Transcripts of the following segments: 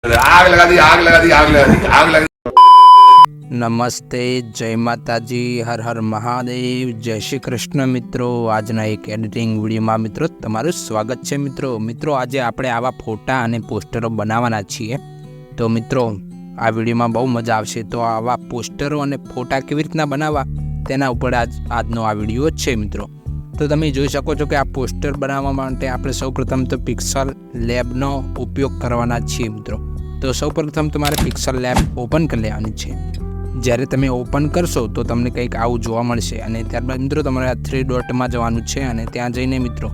आग लगा दी आग लगा दी आग लगा दी आग लगा दी। નમસ્તે, જય માતાજી, હર હર મહાદેવ, જય શ્રી કૃષ્ણ મિત્રો। આજના એક એડિટિંગ વિડીયોમાં મિત્રો તમારું સ્વાગત છે। મિત્રો આજે આપણે આવા ફોટા અને પોસ્ટરો બનાવવાના છીએ। તો મિત્રો આ વિડીયોમાં બહુ મજા આવશે। તો આવા પોસ્ટરો અને ફોટા કેવી રીતના બનાવવા તેના ઉપર આજનો આ વિડીયો છે મિત્રો। તો તમે જોઈ શકો છો કે આ પોસ્ટર બનાવવા માટે આપણે સૌપ્રથમ તો પિક્સલ લેબનો ઉપયોગ કરવાના છીએ મિત્રો। તો સૌપ્રથમ તમારે પિક્સલ લેબ ઓપન કરી લેવાની છે। જ્યારે તમે ઓપન કરશો તો તમને કંઈક આવું જોવા મળશે અને ત્યારબાદ મિત્રો તમારે આ 3 ડોટમાં જવાનું છે અને ત્યાં જઈને મિત્રો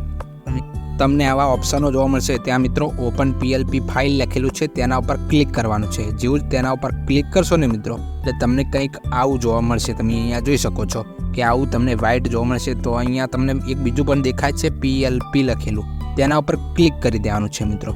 તમને આવા ઓપ્શનો જોવા મળશે। ત્યાં મિત્રો ઓપન પીએલપી ફાઇલ લખેલું છે, તેના ઉપર ક્લિક કરવાનું છે। જેવું જ તેના ઉપર ક્લિક કરશો ને મિત્રો એટલે તમને કંઈક આવું જોવા મળશે। તમે અહીંયા જોઈ શકો છો કે આવું તમને વ્હાઇટ જોવા મળશે। તો અહીંયા તમને એક બીજું પણ દેખાય છે પીએલપી લખેલું, તેના ઉપર ક્લિક કરી દેવાનું છે મિત્રો।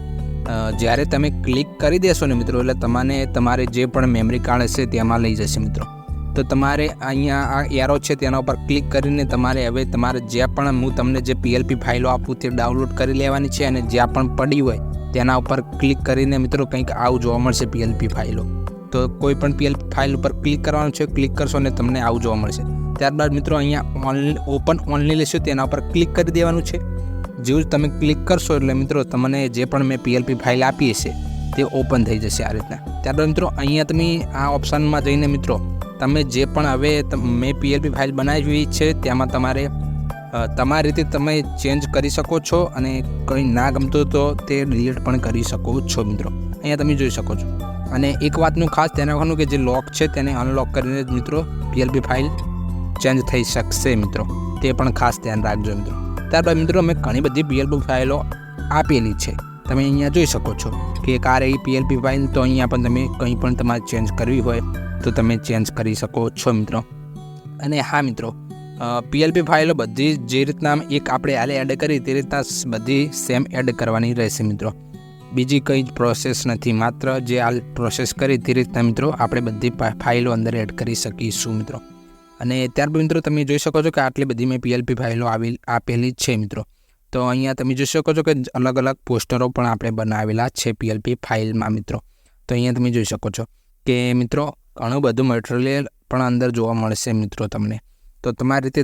જ્યારે તમે ક્લિક કરી દેશો ને મિત્રો એટલે તમને તમારે જે પણ મેમરી કાર્ડ હશે તેમાં લઈ જશે મિત્રો। તો તમારે અહીંયા આ એરો છે તેના ઉપર ક્લિક કરીને તમારે હવે તમારે જ્યાં પણ હું તમને જે પીએલપી ફાઇલો આપું તે ડાઉનલોડ કરી લેવાની છે અને જ્યાં પણ પડી હોય તેના ઉપર ક્લિક કરીને મિત્રો કંઈક આવું જોવા મળશે પીએલપી ફાઇલો। તો કોઈ પણ પીએલપી ફાઇલ ઉપર ક્લિક કરવાનું છે, ક્લિક કરશો ને તમને આવું જોવા મળશે। ત્યારબાદ મિત્રો અહીંયા ઓપન ઓનલી લેશો તેના ઉપર ક્લિક કરી દેવાનું છે। જેવું જ તમે ક્લિક કરશો એટલે મિત્રો તમને જે પણ મેં પીએલપી ફાઇલ આપી હશે તે ઓપન થઈ જશે આ રીતના। ત્યારબાદ મિત્રો અહીંયા તમે આ ઓપ્શનમાં જઈને મિત્રો તમે જે પણ હવે મેં પીએલપી ફાઇલ બનાવી છે તેમાં તમારે તમારી રીતે તમે ચેન્જ કરી શકો છો અને કંઈ ના ગમતું તો તે ડિલીટ પણ કરી શકો છો મિત્રો। અહીંયા તમે જોઈ શકો છો। અને એક વાતનું ખાસ ધ્યાન રાખવાનું કે જે લોક છે તેને અનલોક કરીને જ મિત્રો પીએલપી ફાઇલ ચેન્જ થઈ શકશે મિત્રો, તે પણ ખાસ ધ્યાન રાખજો મિત્રો। ત્યારબાદ મિત્રો મેં ઘણી બધી પીએલપી ફાઇલો આપેલી છે, તમે અહીંયા જોઈ શકો છો કે એક આ રહી પીએલપી ફાઇલ। તો અહીંયા પણ તમે કંઈ પણ તમારે ચેન્જ કરવી હોય તો તમે ચેન્જ કરી શકો છો મિત્રો। અને હા મિત્રો પીએલપી ફાઇલો બધી જે રીતના એક આપણે હાલે એડ કરી તે રીતના બધી સેમ એડ કરવાની રહેશે મિત્રો। બીજી કંઈ જ પ્રોસેસ નથી, માત્ર જે હાલ પ્રોસેસ કરી તે રીતના મિત્રો આપણે બધી ફાઇલો અંદર એડ કરી શકીશું મિત્રો। અને ત્યારબાદ મિત્રો તમે જોઈ શકો છો કે આટલી બધી મેં પીએલપી ફાઇલો આપેલી છે મિત્રો। તો અહીંયા તમે જોઈ શકો છો કે અલગ અલગ પોસ્ટરો પણ આપણે બનાવેલા છે પીએલપી ફાઇલમાં મિત્રો। તો અહીંયા તમે જોઈ શકો છો કે મિત્રો ઘણું બધું મટીરિયલ પણ અંદર જોવા મળશે મિત્રો તમને। તો તમારી રીતે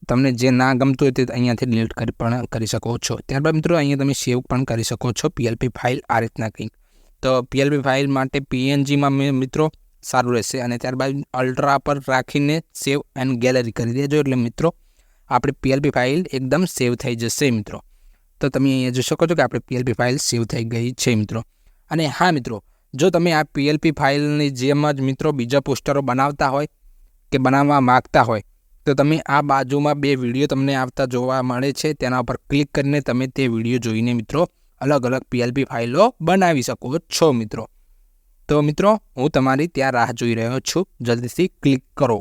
તમને જે ના ગમતું હોય તે અહીંયાથી ડિલીટ પણ કરી શકો છો। ત્યારબાદ મિત્રો અહીંયા તમે સેવ પણ કરી શકો છો પીએલપી ફાઇલ આ રીતના કંઈક। તો પીએલપી ફાઇલ માટે પીએનજીમાં મેં મિત્રો સારું રહેશે અને ત્યારબાદ અલ્ટ્રા પર રાખીને સેવ એન્ડ ગેલેરી કરી દેજો એટલે મિત્રો આપણી પીએલપી ફાઇલ એકદમ સેવ થઈ જશે મિત્રો। તો તમે અહીંયા જોઈ શકો છો કે આપણી પીએલપી ફાઇલ સેવ થઈ ગઈ છે મિત્રો। અને હા મિત્રો જો તમે આ પીએલપી ફાઇલની જેમ જ મિત્રો બીજા પોસ્ટરો બનાવતા હોય કે બનાવવા માગતા હોય તો તમે આ બાજુમાં 2 વિડીયો તમને આવતા જોવા મળે છે, તેના ઉપર ક્લિક કરીને તમે તે વિડીયો જોઈને મિત્રો અલગ અલગ પીએલપી ફાઇલો બનાવી શકો છો મિત્રો। તો મિત્રો હું તમારી ત્યાં રાહ જોઈ રહ્યો છું, જલ્દીથી ક્લિક કરો।